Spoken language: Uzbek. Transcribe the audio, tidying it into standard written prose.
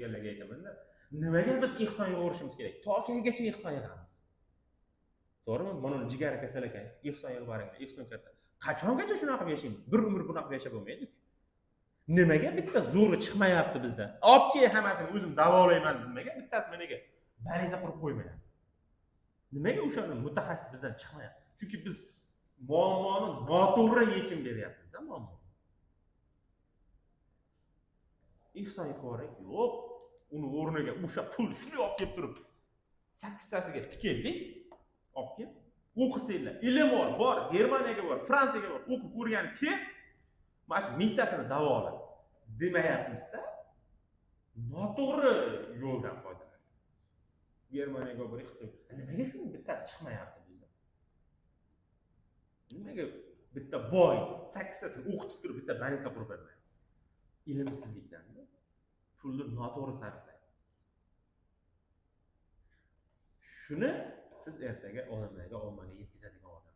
kelganlarga aytaman-da, nimaga biz ehson yig'ishimiz kerak? Tokigacha ehson yig'amiz. To'g'rimi? Mana jigar kasal ekan, ehson yig'ib boringlar, ehson katta. Qachongacha shunaqa yashaymiz? Bir umr bunaqa yashab bo'lmaydi. Nimaga bitta zo'ri chiqmayapti bizdan? Olib kel hammasini o'zim davolayman nimaga? Bittasi meniga bariza qurib qo'ymayapti. Nimaga o'shani mutaxassis bizdan chiqmayapti? Chunki biz muammoni noto'g'ri yechim beryapmiz-da muammo. Ehson yuqorik yo'q. Uni o'rniga o'sha pul shuni olib kelib turib 8 tasiga tikildik. Olib kel. O'qisanglar, ilm ol, bor, Germaniyaga bor, Fransiyaga bor, o'qib o'rganib kel. Mana shu mingtasini davola demayapmiz-da. Noto'g'ri yo'ldan foydalan. Germaniyaga borib Xitoy. Nimaga shuni bittasi chiqmayapti bizda? Nimaga bitta boy 8 tasini o'qitib turib bitta banisa qurib bermayapti? Ilmsizlikdan. Pulni noto'g'ri sarflaydi. Shuni siz ertaga odamlarga, ommaga yetkazadigan odam